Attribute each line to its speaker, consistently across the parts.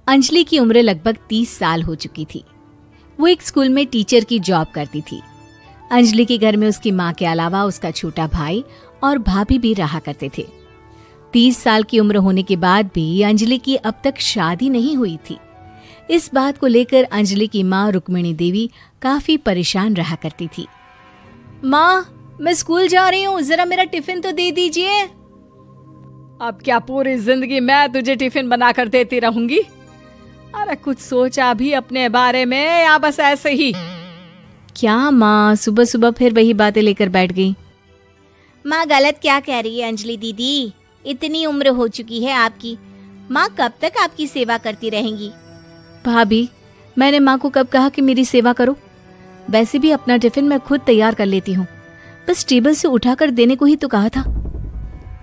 Speaker 1: अंजलि की उम्र लगभग 30 साल हो चुकी थी। वो एक स्कूल में टीचर की जॉब करती थी। अंजलि के घर में उसकी माँ के अलावा उसका छोटा भाई और भाभी भी रहा करते थे। 30 साल की उम्र होने के बाद भी अंजलि की अब तक शादी नहीं हुई थी। इस बात को लेकर अंजलि की माँ रुक्मिणी देवी काफी परेशान रहा करती थी। माँ, मैं स्कूल जा रही हूँ, जरा मेरा टिफिन तो दे दीजिए।
Speaker 2: अब क्या पूरी जिंदगी मैं तुझे टिफिन बनाकर देती रहूंगी? अरे कुछ सोचा भी अपने बारे में या बस ऐसे ही?
Speaker 1: क्या माँ, सुबह सुबह फिर वही बातें लेकर बैठ गई।
Speaker 3: माँ गलत क्या कह रही है अंजलि दीदी? इतनी उम्र हो चुकी है आपकी, माँ कब तक आपकी सेवा करती रहेंगी?
Speaker 1: भाभी, मैंने माँ को कब कहा कि मेरी सेवा करो? वैसे भी अपना टिफिन मैं खुद तैयार कर लेती हूँ, बस टेबल से उठाकर देने को ही तो कहा था।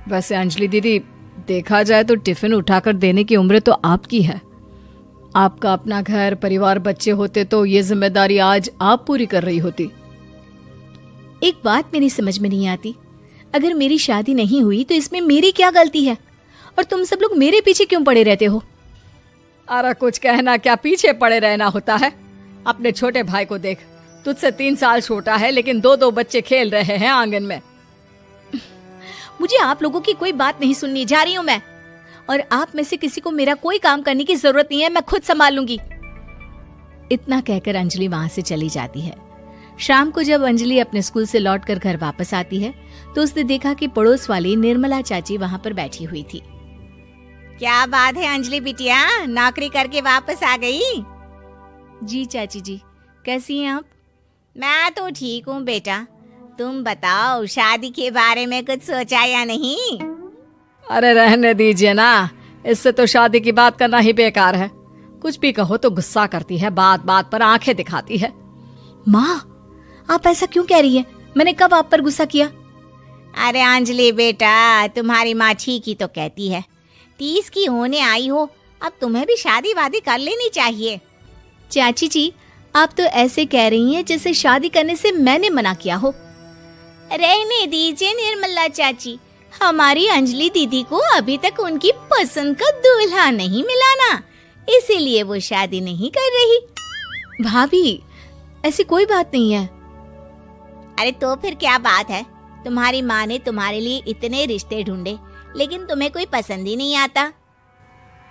Speaker 2: वैसे अंजलि दीदी, देखा जाए तो टिफिन उठाकर देने की उम्र तो आपकी है। आपका अपना घर परिवार बच्चे होते तो ये जिम्मेदारी आज आप पूरी कर रही होती।
Speaker 1: एक बात मेरी समझ में नहीं आती, अगर मेरी शादी नहीं हुई तो इसमें मेरी क्या गलती है और तुम सब लोग मेरे पीछे क्यों पड़े रहते हो?
Speaker 2: अरे कुछ कहना क्या पीछे पड़े रहना होता है? अपने छोटे भाई को देख, तुझसे 3 साल छोटा है लेकिन 2 बच्चे खेल रहे हैं आंगन में।
Speaker 1: मुझे आप लोगों की कोई बात नहीं सुननी, जा रही हूँ मैं। और आप में से किसी को मेरा कोई काम करने की जरूरत नहीं है, मैं खुद संभाल लूंगी। इतना कहकर अंजलि वहां से चली जाती है। शाम को जब अंजलि अपने स्कूल से लौटकर घर वापस आती है तो उसने देखा कि पड़ोस वाली निर्मला चाची वहां पर बैठी हुई थी।
Speaker 3: क्या बात है अंजलि बिटिया, नौकरी करके वापस आ गई?
Speaker 1: जी चाची जी, कैसी हैं आप?
Speaker 3: मैं तो ठीक हूँ बेटा, तुम बताओ शादी के बारे में कुछ सोचा या नहीं?
Speaker 2: अरे रहने दीजिए ना, इससे तो शादी की बात करना ही बेकार है। कुछ भी कहो तो गुस्सा करती है, बात बात पर आंखें दिखाती है।
Speaker 1: माँ, आप ऐसा क्यों कह रही हैं? मैंने कब आप पर गुस्सा किया?
Speaker 3: अरे अंजलि बेटा, तुम्हारी माँ ठीक ही तो कहती है। 30 की होने आई हो, अब तुम्हें भी शादी वादी कर लेनी चाहिए।
Speaker 1: चाची जी, आप तो ऐसे कह रही हैं जैसे शादी करने से मैंने मना किया हो।
Speaker 3: रहने दीजिए निर्मला चाची, हमारी अंजलि दीदी को अभी तक उनकी पसंद का दूल्हा नहीं मिला ना, इसीलिए वो शादी नहीं कर रही।
Speaker 1: भाभी, ऐसी कोई बात नहीं है।
Speaker 3: अरे तो फिर क्या बात है? तुम्हारी माँ ने तुम्हारे लिए इतने रिश्ते ढूंढे लेकिन तुम्हें कोई पसंद ही नहीं आता।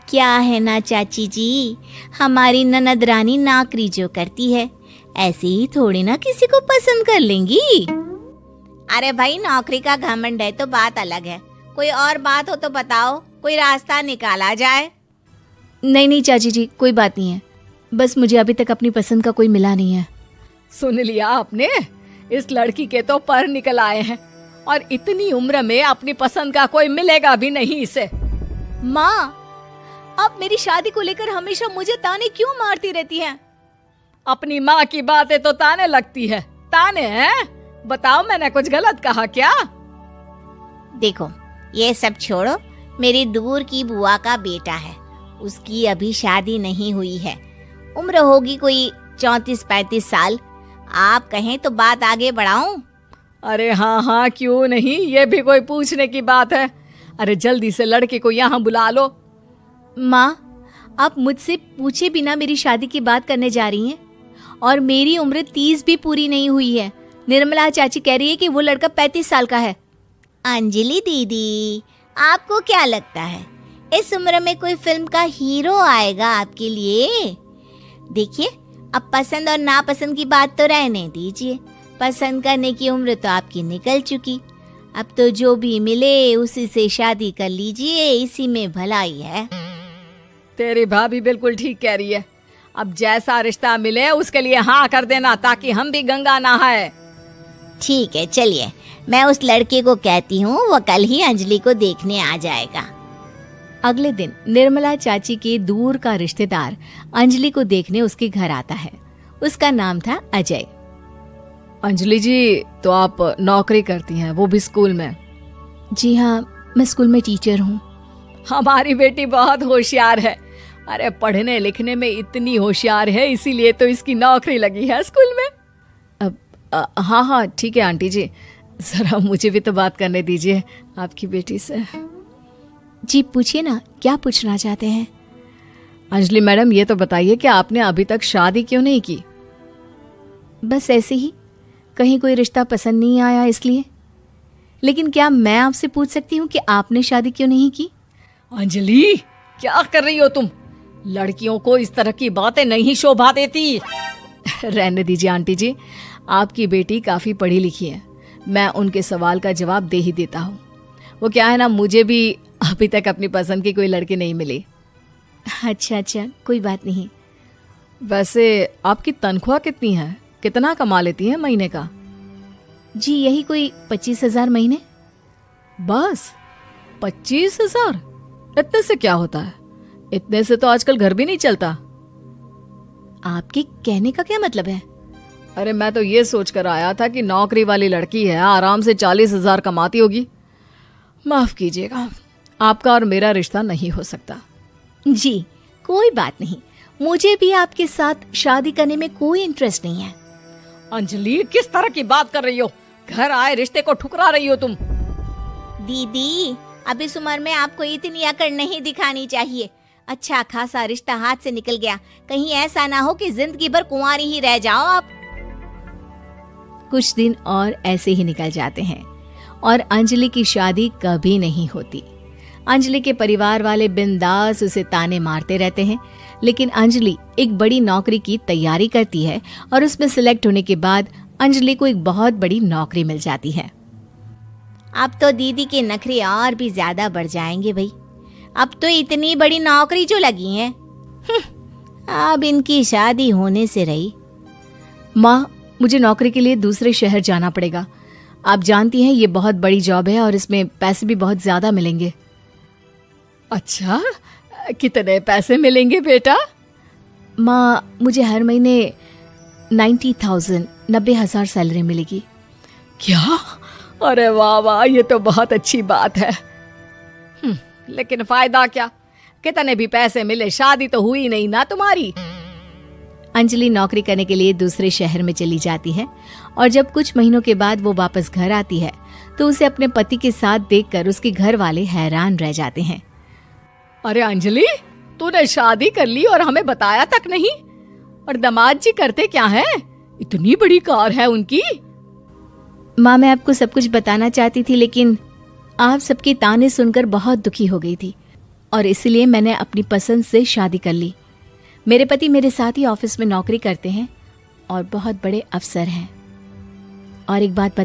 Speaker 3: क्या है ना चाची जी, हमारी ननद रानी नौकरी जो करती है ऐसे ही थोड़ी ना किसी को पसंद कर लेंगी। अरे भाई, नौकरी का घमंड है तो बात अलग है, कोई और बात हो तो बताओ, कोई रास्ता निकाला जाए।
Speaker 1: नहीं चाची जी, कोई बात नहीं है, बस मुझे अभी तक अपनी पसंद का कोई मिला नहीं है।
Speaker 2: सुन लिया आपने, इस लड़की के तो पर निकल आए हैं और इतनी उम्र में अपनी पसंद का कोई मिलेगा भी नहीं इसे।
Speaker 1: माँ, आप मेरी शादी को लेकर हमेशा मुझे ताने क्यों मारती रहती हैं?
Speaker 2: अपनी माँ की बातें तो ताने लगती है। ताने हैं? बताओ, मैंने कुछ गलत कहा क्या?
Speaker 3: देखो, ये सब छोड़ो, मेरी दूर की बुआ का बेटा है, उसकी अभी शादी नहीं हुई है, उम्र होगी कोई 34-35 साल। आप कहें तो बात आगे बढ़ाऊं?
Speaker 2: अरे हाँ, क्यों नहीं, ये भी कोई पूछने की बात है। अरे जल्दी से लड़के को यहाँ बुला लो।
Speaker 1: माँ, आप मुझसे पूछे बिना मेरी शादी की बात करने जा रही हैं और मेरी उम्र 30 भी पूरी नहीं हुई है। निर्मला चाची कह रही है कि वो लड़का 35 साल का है।
Speaker 3: अंजलि दीदी, आपको क्या लगता है इस उम्र में कोई फिल्म का हीरो आएगा आपके लिए? देखिए, अब पसंद और नापसंद की बात तो रहने दीजिए, पसंद करने की उम्र तो आपकी निकल चुकी। अब तो जो भी मिले उसी से शादी कर लीजिए, इसी में भलाई है।
Speaker 2: तेरी भाभी बिल्कुल ठीक कह रही है। अब जैसा रिश्ता मिले उसके लिए हाँ कर देना, ताकि हम भी गंगा नहाए।
Speaker 3: ठीक है, चलिए मैं उस लड़के को कहती हूँ, वो कल ही अंजलि को देखने आ जाएगा।
Speaker 1: अगले दिन निर्मला चाची के दूर का रिश्तेदार अंजलि को देखने उसके घर आता है। उसका नाम था अजय।
Speaker 2: अंजलि जी, तो आप नौकरी करती हैं, वो भी स्कूल में?
Speaker 1: जी हाँ, मैं स्कूल में टीचर हूँ।
Speaker 2: हमारी बेटी बहुत होशियार है। अरे पढ़ने लिखने में इतनी होशियार है, इसीलिए तो इसकी नौकरी लगी है स्कूल में।
Speaker 1: हाँ, ठीक है आंटी जी, जरा मुझे भी तो बात करने दीजिए आपकी बेटी से। जी पूछिए ना, क्या पूछना चाहते हैं?
Speaker 2: अंजलि मैडम, ये तो बताइए कि आपने अभी तक शादी क्यों नहीं की?
Speaker 1: बस ऐसे ही, कहीं कोई रिश्ता पसंद नहीं आया इसलिए। लेकिन क्या मैं आपसे पूछ सकती हूँ कि आपने शादी क्यों नहीं की?
Speaker 2: अंजलि, क्या कर रही हो तुम? लड़कियों को इस तरह की बातें नहीं शोभा देती। रहने दीजिए आंटी जी, आपकी बेटी काफी पढ़ी लिखी है, मैं उनके सवाल का जवाब दे ही देता हूँ। वो क्या है ना, मुझे भी अभी तक अपनी पसंद की कोई लड़की नहीं मिली।
Speaker 1: अच्छा अच्छा, कोई बात नहीं।
Speaker 2: वैसे आपकी तनख्वाह कितनी है? कितना कमा लेती हैं महीने का?
Speaker 1: जी यही कोई 25,000 महीने।
Speaker 2: बस 25,000? इतने से क्या होता है? इतने से तो आजकल घर भी नहीं चलता।
Speaker 1: आपके कहने का क्या मतलब है?
Speaker 2: अरे मैं तो ये सोचकर आया था कि नौकरी वाली लड़की है, आराम से 40,000 कमाती होगी। माफ कीजिएगा, आपका और मेरा रिश्ता नहीं हो सकता।
Speaker 1: जी कोई बात नहीं, मुझे भी आपके साथ शादी करने में कोई इंटरेस्ट नहीं है।
Speaker 2: अंजलि, किस तरह की बात कर रही हो? घर आए रिश्ते को ठुकरा रही हो तुम।
Speaker 3: दीदी, अब इस उम्र में आपको इतनी अकड़ नहीं दिखानी चाहिए। अच्छा खासा रिश्ता हाथ से निकल गया, कहीं ऐसा ना हो कि जिंदगी भर कुंवारी ही रह जाओ आप।
Speaker 1: कुछ दिन और ऐसे ही निकल जाते हैं और अंजलि की शादी कभी नहीं होती। अंजलि के परिवार वाले बिंदास उसे ताने मारते रहते हैं, लेकिन अंजलि एक बड़ी नौकरी की तैयारी करती है और उसमें सिलेक्ट होने के बाद अंजलि को एक बहुत बड़ी नौकरी मिल जाती है।
Speaker 3: अब तो दीदी के नखरे और भी ज्यादा बढ़ जाएंगे भाई। अब तो इतनी बड़ी नौकरी जो लगी है, अब इनकी शादी होने से रही।
Speaker 1: माँ, मुझे नौकरी के लिए दूसरे शहर जाना पड़ेगा। आप जानती हैं ये बहुत बड़ी जॉब है और इसमें पैसे भी बहुत ज्यादा मिलेंगे।
Speaker 2: अच्छा, कितने पैसे मिलेंगे बेटा?
Speaker 1: माँ, मुझे हर महीने 90,000 सैलरी मिलेगी।
Speaker 2: क्या? अरे वाह वाह, ये तो बहुत अच्छी बात है। लेकिन फायदा क्या? कितने भी पैसे मिले, शादी तो हुई नहीं ना तुम्हारी।
Speaker 1: अंजलि नौकरी करने के लिए दूसरे शहर में चली जाती है और जब कुछ महीनों के बाद वो वापस घर आती है तो उसे अपने पति के साथ देखकर उसके घर वाले हैरान रह जाते हैं।
Speaker 2: अरे अंजलि, तूने शादी कर ली और हमें बताया तक नहीं। और दामाद जी करते क्या हैं? इतनी बड़ी कार है उनकी।
Speaker 1: माँ, मैं आपको सब कुछ बताना चाहती थी, लेकिन आप सबके ताने सुनकर बहुत दुखी हो गई थी और इसलिए मैंने अपनी पसंद से शादी कर ली। मेरे पति मेरे साथ ही ऑफिस में नौकरी करते हैं और बहुत बड़े अफसर हैं। और एक बात बता